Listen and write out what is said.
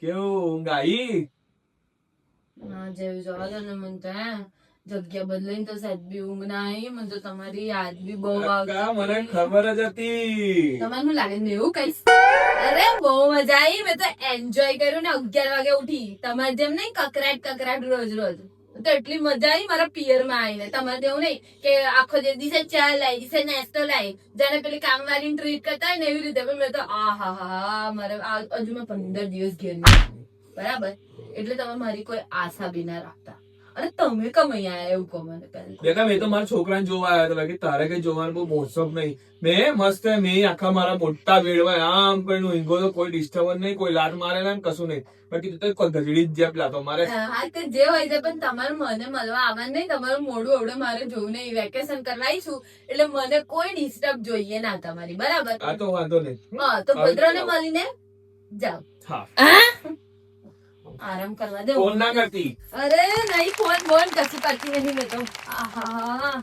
કેવું ઊંઘ આવી? ના જેવું જવા દો ને મને તો જગ્યા બદલાઈને તો સાહેબ બી ઊંઘ ના આવી. મને તો તમારી યાદ બી બહુ કાકા, મને આવતી. ખબર જ હતી. તમને શું લાગે મેં એવું કહીશ? અરે બહુ મજા આવી. મેં તો એન્જોય કર્યું ને 11 વાગે ઉઠી. તમારે જેમ નહીં કકરાટ રોજ રોજ. તો એટલી મજા આવી મારા પિયર માં આવીને. તમારે જેવું નહીં કે આખો દિવસે ચા લાવી, દિવસે નાસ્તો લાવી, જાણે પેલી કામવાળી ટ્રીટ કરતા હોય ને એવી રીતે. પણ મેં તો મારે હજુ મેં 15 દિવસ ઘેર નહીં આવી. બરાબર, એટલે તમે મારી કોઈ આશા બી ના રાખતા. અને તમે કમાઈ આયા એવું કહો મને પહેલા. બેટા, મેં તો મારા છોકરાને જોવા આવ્યો હતો. બાકી તારે કઈ જોવાનું બહુ મોસમ નહીં. મેં મસ્ત આખા મારા મોટા બેડમાં આમ કરીને ઊંઘો તો કોઈ ડિસ્ટર્બન્સ નહીં, કોઈ લાત મારે ના કશું નહીં. બાકી તું તો કોઈ ગધેડી જ જેમ લાતો મારે. હા તો જે હોય છે, પણ તમારું મને મળવા આવવાનું નહીં. તમારું મોડું અવડે મારે જોવું નહીં. વેકેશન કરવા આવીશું એટલે મને કોઈ ડિસ્ટર્બ જોઈએ ના તમારી. બરાબર? આ તો વાંધો નહીં. હા તો ભદ્રને મળીને જાઓ. હા, આરામ કરવા દે. ફોન ના કરતી. અરે નહીં, ફોન બોન કશું કરતી નથી મેં તો. આહા